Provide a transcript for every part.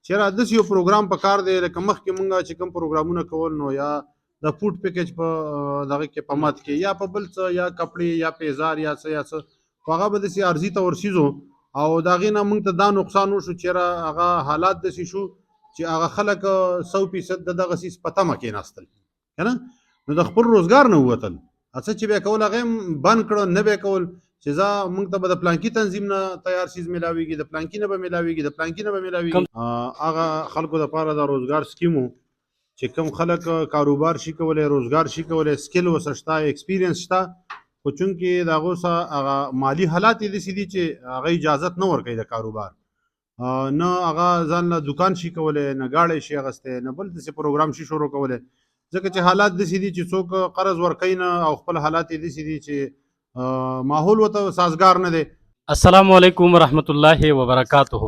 چیرې داسې یو پروګرام په کار دی لکه مخکې مونږ چې کوم پروګرامونه کول نو یا د فوډ پیکج په دغه کې په مات کې یا په بل څه یا کپړې یا پیزار یا څه خو هغه به داسې عرضي ته ورسیزو او د هغې نه موږ ته دا نقصان وشو چیرې هغه حالات داسې شو چې هغه خلک 100% د دغه څیز په تمه کېناستل که نه نو د خپل روزګار نه ووتل څه چې بیا کول هغه هم بند کړه نه بیا کول چې زه موږ ته به د پلانکي تنظیم نه تیار سیز میلاویږي د پلانکي نه به میلاویږي د پلانکي نه به میلاویږي هغه خلکو دپاره د روزګار سکیم و چې کوم خلک کاروبار شي کولی روزګار شي کولی سکل ورسره شته ایکسپیرینس شته خو چونکې د هغو سره هغه مالي حالات یې داسې دي چې هغه اجازت نه ورکوي د کاروبار نه هغه ځان له دکان شي کولی نه ګاډی شي اخیستی نه بل داسې پروګرام شي شروع کولی ځکه چې حالات داسې دي چې څوک قرض ورکوي نه او خپل حالات یې داسې دي چې ماحول ورته سازګار نه دی. السلام علیکم ورحمت الله وبرکاته.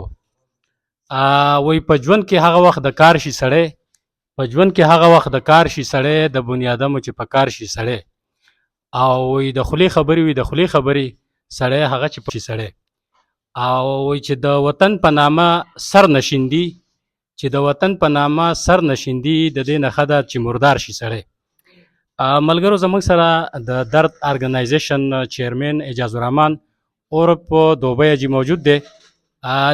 وای په ژوند کې هغه وخت د کار شي سړی په ژوند کې هغه وخت د کار شي سړی د بنیادمو چې په کار شي سړی او وای د خولې خبرې وي د خولې خبرې سړی هغه چې په شي سړی او وای چې د وطن په نامه سر نشیندي چې د وطن په نامه سر نشیندي د دې نښه ده چې مردار شي سړی. ملګرو زموږ سره د درد ارګنایزیشن چیرمن اعجاز الرحمن اور په دوبۍ اجي موجود دی.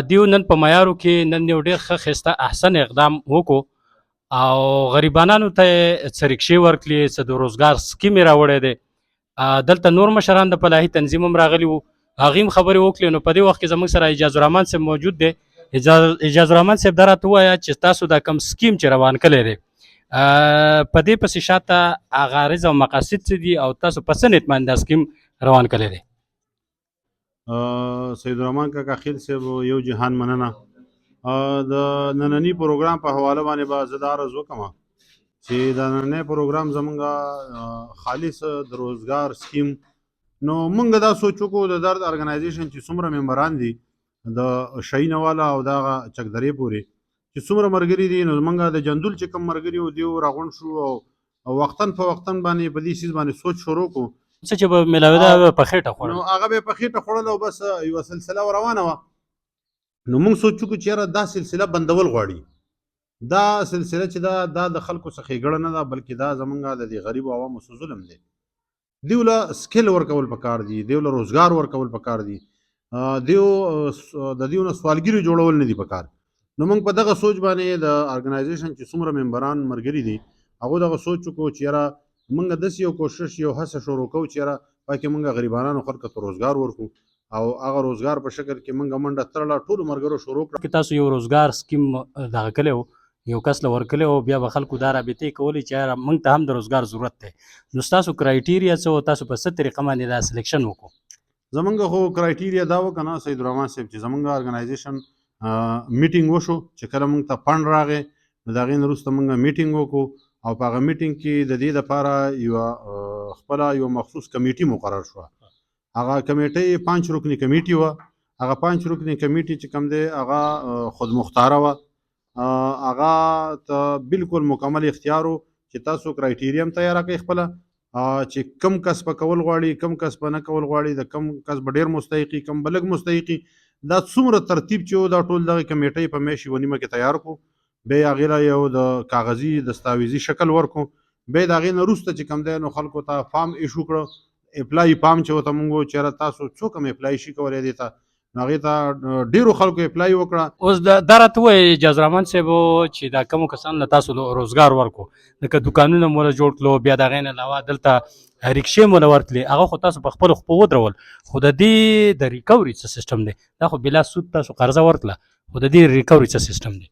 دیو نن په معیارو کې نن یو ډېر ښه ښایسته احسن اقدام وکړو او غریبانانو ته څه رکشې ورکړي څه د روزګار سکیم یې راوړی دی. دلته نور مشران د فلاحي تنظیم هم راغلي وو هغې هم خبرې وکړې نو په دې وخت کې زموږ سره اعجاز الرحمن صاحب موجود دی. اعجاز الرحمن صاحب دا راته ووایه چې تاسو دا کوم سکیم چې روان کړی دی په دې پسې شاته هغه غرض او مقاصد څه دي او تاسو په څه نیت باندې دا سکیم روان کړی دی؟ سید الرحمن کاکا خیل صاحب یو جهان مننه. د نننی پروګرام په حواله باندې به زه دا عرض وکړم چې د نننی پروګرام زمونږ خالص د روزګار سکیم نو مونږ دا سوچ وکړو د درد ارګنایزیشن چې څومره ممبران دي د شاهین والا او دغه چکدرې پورې چې څومره ملګري دي نو زمونږ د جندول چې کوم ملګري وو دیو راغونډ شو او وختن په وختن باندې په دې څیز باندې سوچ شروع کړو څه چې به میلاوي ده په خېټه خوړل نو هغه به په خېټه خوړل او بس یوه سلسله روانه وه نو موږ سوچ وکړو چې یاره دا سلسله بندول غواړي دا سلسله چې دا د خلکو څخه ښېګړه نه ده بلکې دا زمونږ د دې غریبو عوامو څه ظلم دی. دیو له سکل ورکول پکار دي دیو له روزګار ورکول پکار دي دیو د دیو نه سوالګیري جوړول نه دي پکار. نو موږ په دغه سوچ باندې د ارګنایزیشن چې څومره ممبران ملګري دي هغو دغه سوچ وکړو چې یاره موږ داسې یو کوشش یو هڅه شروع کوو چې یاره پکې موږ غریبانو خلکو ته روزګار ورکړو او هغه روزګار په شکل کې موږ منډه تړله ټولو ملګرو شروع کړه. که تاسو یو روزګار سکیم دغه کړی و یو کس له ورکړی او بیا به خلکو دا رابطې کولې چې یاره موږ ته هم د روزګار ضرورت دی نو ستاسو کرایټیریا څه و تاسو په څه طریقه باندې دا سلیکشن وکړو؟ زمونږ خو کرایټیریا دا وه که نه سید الرحمن صاحب چې زمونږ ارګنایزیشن میټینګ وشو چې کله موږ ته فنډ راغی نو د هغې نه وروسته موږ میټینګ وکړو او په هغه میټینګ کې د دې دپاره یوه خپله یوه مخصوص کمیټي مقرر شوه. هغه کمیټۍ 5 رکني کمیټي وه. هغه 5 رکني کمیټي چې کوم دی هغه خودمختاره وه. هغه ته بالکل مکمل اختیار و چې تاسو کرایټیریا هم تیاره کړئ خپله چې کم کس په کول غواړي کم کس په نه کول غواړي د کم کس به ډېر مستحقي کم به لږ مستحقي دا څومره ترتیب چې و دا ټول دغه کمیټۍ په میاشت یوه نیمه کې تیار کړو. بیا یې هغې له یو د کاغذي دستاویزي شکل ورکړو. بیا د هغې نه وروسته چې کوم دی نو خلکو ته فارم ایشو کړه اپلای فارم چې ورته موږ وویل چې یاره تاسو څوک هم اپلای شي کولی دې ته نو هغې ته ډېرو خلکو اپلای وکړه. اوس دا راته ووایي اعجاز الرحمن صاحب چې دا کومو کسانو له تاسو روزګار ورکړو لکه دوکانونه مو له جوړ کړلو بیا د هغې نه علاوه دلته رکشې مو له ورتلې هغه خو تاسو په خپلو خپو ودرول خو د دې د ریکوري څه سیسټم دی دا خو بلا سود تاسو قرضه ورکړله خو د دې ریکوري څه سیسټم دی؟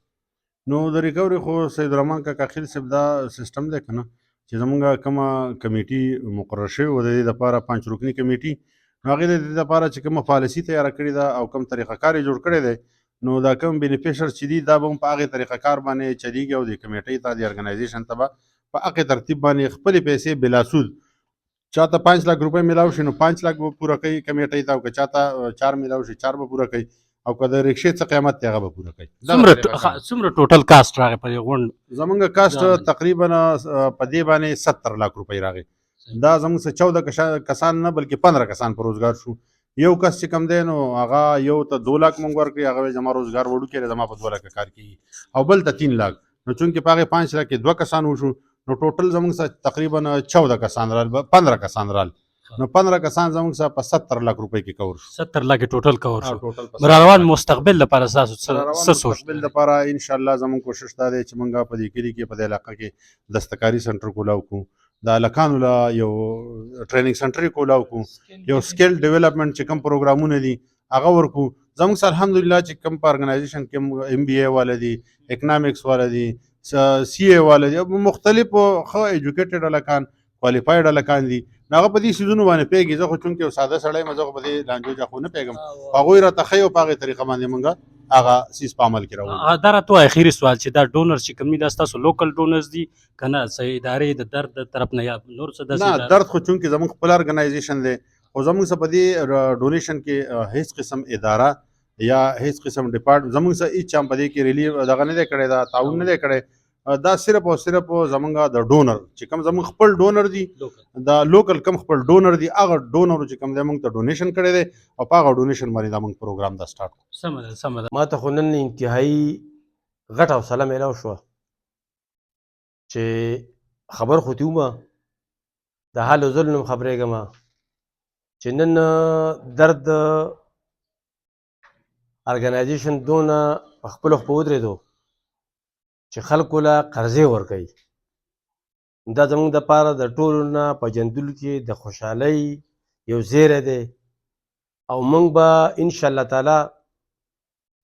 نو د ریکوري خو سید الرحمن کاکا خیل صاحب دا سیسټم دی که نه چې زمونږ کومه کمیټي مقرر شوې وه د دې دپاره 5 رکني کمیټي نو هغې د دې دپاره چې کومه پالیسي تیاره کړې ده او کوم طریقه کار یې جوړ کړی دی نو دا کوم بینیفیشر چې دي دا به هم په هغې طریقه کار باندې چلیږي او د کمیټۍ ته د ارګنایزیشن ته به په هغې ترتیب باندې خپلې پیسې بلا سود چاته 5 لک روپۍ میلاو شي نو 5 لک به پوره کوي کمیټۍ ته او که چاته 4 میلاو شي 4 به پوره کوي او که د رکشې څه قیمت دی هغه به پوره کوي. څومره ټوټل کاسټ راغی په دې غونډ؟ زمونږ کاسټ تقریبا په دې باندې 70 لک روپۍ راغی. دا زمونږ څه 14 کسان نه بلکې 15 کسان په روزګار شو یو کس چې کم دی نو هغه یو ته 2 लाख مونږ ورکړي، هغه وایي زما روزګار وړوکی دی، زما په 2 लाख کار کېږي، او بل ته 3 लाख. نو چونکې په هغې 5 लाख کې 2 کسان وشو، نو ټوټل زموږ سره تقریبا 14 کسان رال، 15 کسان رال، نو 15 کسان زموږ سره په 70 लाख روپۍ کې کور شو. 70 لکه ټوټل کور شو. ټوټل روان مستقبل لپاره تاسو څه سوچ؟ مستقبل لپاره ان شاء الله زموږ کوشش دا دی چې مونږ په دې کلي کې په دې علاقه کې دستکاري سنټر کولاو کړو، د هلکانو له یو ټریننګ سنټر یې کولاو کړو، یو سکل ډیولپمنټ چې کوم پروګرامونه دي هغه ورکو. زموږ سره الحمدلله چې کوم په ارګنایزیشن کې MBA والا دي، اکنامکس والا دي، CA والا دي، مختلفو ښه ایجوکیټډ هلکان، کوالیفاید هلکان دي، نو هغه په دې څیزونو باندې پوهېږي. زه خو چونکې یو ساده سړی یم، زه خو په دې لانجو جا خو نه پوهېږم، هغوی راته ښیي او په هغې طریقه باندې مونږ هغه څیز په عمل کې راوړو. دا راته وایه اخري سوال چې دا ډونر چې کوم دي دا ستاسو لوکل ډونرز دي که نه څه ادارې د درد د طرف نه یا نور څه داسې نه ادارې؟ درد خو چونکې زموږ خپل ارګنایزیشن دی، خو زموږ سره په دې ډونیشن کې هیڅ قسم اداره یا هیڅ قسم ډپارټ زموږ سره هیڅ چا په دې کې ریلیف دغه نه دی کړی، دا تعاون نه دی کړی. دا صرف او صرف زمونږ د ډونر چې کوم زمونږ خپل ډونر دي، دا لوکل کم خپل ډونر دي، هغه ډونر چې کوم دی مونږ ته ډونیشن کړی دی او په هغه ډونیشن باندې دا مونږ پروګرام دا سټارټ کړو. سمه ده سمه ده. ما ته خو نن انتهایی غټه حوصله میلاو شوه چې خبر خو تي ومه د حال و ظلم خبرېږم چې نن درد ارګنایزیشن دونه په خپلو خپو ودرېدو چې خلکو له قرضې ورکوي. دا زموږ دپاره د ټولو نه په جندول کې د خوشحالۍ یو زیری دی، او موږ به انشاءالله تعالی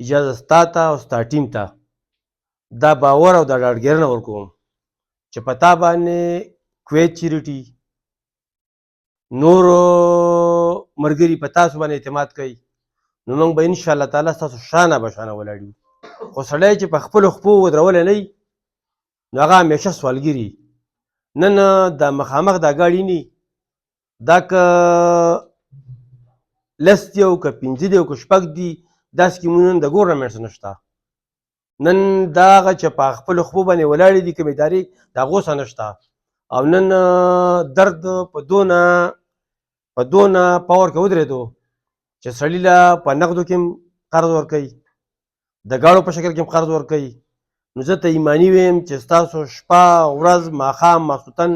اجازه ستا ته او ستا ټیم ته دا باور او دا ډاډګیرنه ورکوم چې په تا باندې کویت چیریټي نورو ملګري په تاسو باندې اعتماد کوي، نو موږ به انشاءالله تعالی ستاسو شانه به شانه ولاړ یو. خو سړی چې په خپلو خپو ودرولی نه وي نو هغه همیشه سوالګر وي. نن دا مخامخ دا ګاډي ني دا که لس دي او که 5 دي او که 6 دي، دا سکیمونه نن د ګورنمنټ څخه نشته. نن دا هغه چې په خپلو خپو باندې ولاړې دي کوم ادارې د هغو څخه نشته، او نن درد په دونه پاور کې ودرېدو چې سړي له په نقدو کې هم قرض ورکوي، د ګاړو په شکل کې هم قرض ورکوي. نو زه ته ایماني ویم چې ستاسو شپه ورځ ماښام ماسخوتن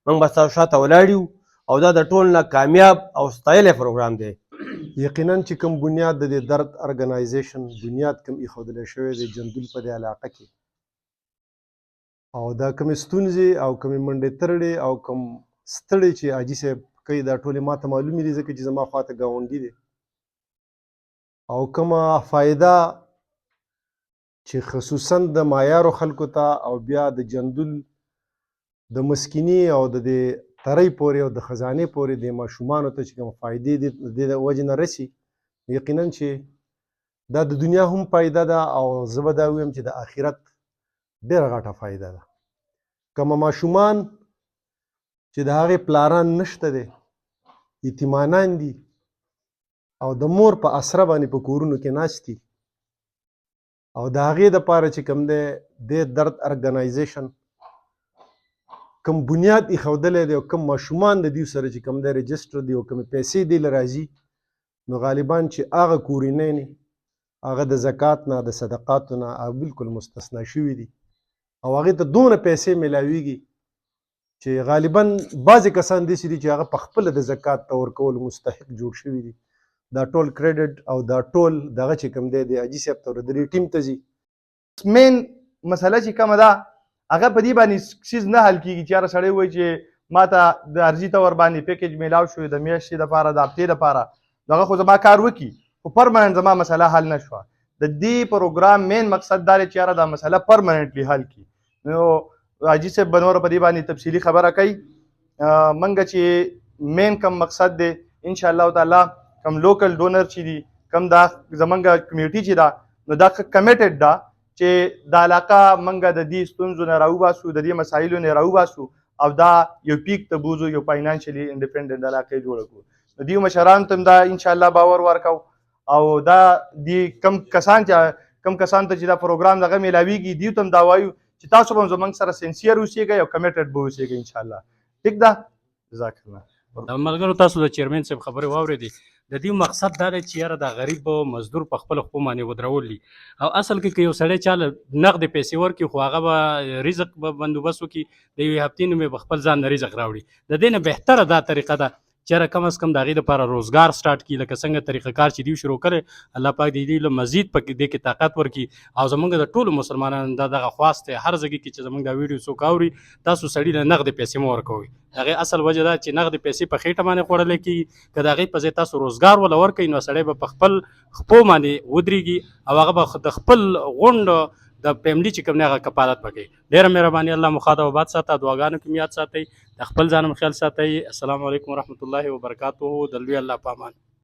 موږ به ستاسو شاته ولاړ یو، او دا د ټول نه کامیاب او ستایلی پروګرام دی. یقینا چې کوم بنیاد د دې درد ارګنایزیشن بنیاد کوم ایښودلی شوی دی جندول په دې علاقه کې، او دا کومې ستونزې او کومې منډې ترړې او کوم ستړې چې حاجي صاحب کوي دا ټولې ما ته معلومې دي، ځکه چې زما خواته ګاونډي دی. او کومه فایده چې خصوصا د مایارو خلکو ته او بیا د جندول د مسکینی او د دې ترۍ پورې او د خزانې پورې د ماشومانو ته چې کوم فایدې دي د دې د وجې نه رسي، یقینا چې دا د دنیا هم فایده ده، او زه به دا ویم چې د آخرت ډېره غټه فایده ده. کومه ماشومان چې د هغې پلاران نشته دی، یتیمانان دي، او د مور په اسره باندې په کورونو کې ناست دي، او د هغې دپاره چې کوم دی د درد ارګنایزیشن کوم بنیاد ایښودلی دی او کوم ماشومان د دوی سره چې کوم دی رجسټر دي او کومې پیسې دی له راځي، نو غالبا چې هغه کورنۍ نه هغه د زکات نه د صدقاتو نه هغه بالکل مستثنا شوي دي، او هغې ته دونه پیسې میلاویږي چې غالبا بعضې کسان داسې دي چې هغه په خپله د زکات ته ورکولو مستحق جوړ شوي دي. دا ټول کریډټ او دا ټول دغه چې کوم دی د حاجي صاحب ته د دې ټیم ته ځي. مین مسله چې کومه ده هغه په دې باندې څیز نه حل کېږي چې یاره سړی وایي چې ما ته د ارضي طور باندې پیکیج میلاو شوی د میاشتې دپاره د هفتې دپاره، نو هغه خو زما کار وکړي، خو پرمننټ زما مسله حل نه شوه. د دې پروګرام مین مقصد دا دی چې یاره دا مسله پرمننټلی حل کړي. نو حاجي صاحب به نوره په دې باندې تفصیلي خبره کوي. موږ چې مین کم مقصد دی انشاءالله تعالی کم لوکل ډونر چې دي، کم دا زمونږ کمیونټي چې ده، نو دا کمیټډ ده چې دا علاقه موږ د دې ستونزو نه راوباسو، د دې مسایلو نه راوباسو، او دا یو پیک ته بوځو، یو فاینانشلی انډیپینډنټ علاقه یې جوړه کړو. نو دې مشرانو ته هم دا انشاءالله باور ورکو، او دا دې کم کسان ته چې دا پروګرام دغه میلاویږي دوی ته هم دا وایو چې تاسو به هم زموږ سره سینسیر اوسېږئ او کمیټډ به اوسېږئ انشاءالله. ټیک ده، جزاک الله. د ملګرو تاسو د چیرمن صاحب خبرې واورېدې، د دې مقصد دا دی چې یاره دا غریب مزدور په خپل خپو باندې ودرول دي او اصل کې که یو سړی چاله نغدې پیسې ورکړي خو هغه به رزق به بندوبست وکړي د یوې هفتې نوم به خپل ځان نه رزق راوړي د دې نه بهتره دا طریقه ده چې یاره کم از کم د هغې دپاره روزګار سټارټ کړي لکه څنګه طریقه کار چې دوی شروع کړی الله پاک د دې له مزید په دې کې طاقت ورکړي او زموږ د ټولو مسلمانانو دا دغه خواست دی هر ځای کې چې زموږ دا ویډیو څوک اوري تاسو سړي له نغدې پیسې مه ورکوئ د هغې اصل وجه دا چې نغدې پیسې په خېټه باندې خوړلی کېږي که د هغې په ځای تاسو روزګار وله ورکوئ نو سړی به په خپل خپو باندې ودرېږي او هغه به د خپل غونډ د فیملی چې کوم دی هغه کفالت به کوي ډېره مهرباني الله مو ښاد او آباد ساته دعاګانو کې مو یاد ساتئ د خپل ځان هم خیال ساتئ السلام علیکم ورحمت الله وبرکاتو د لوی الله په امان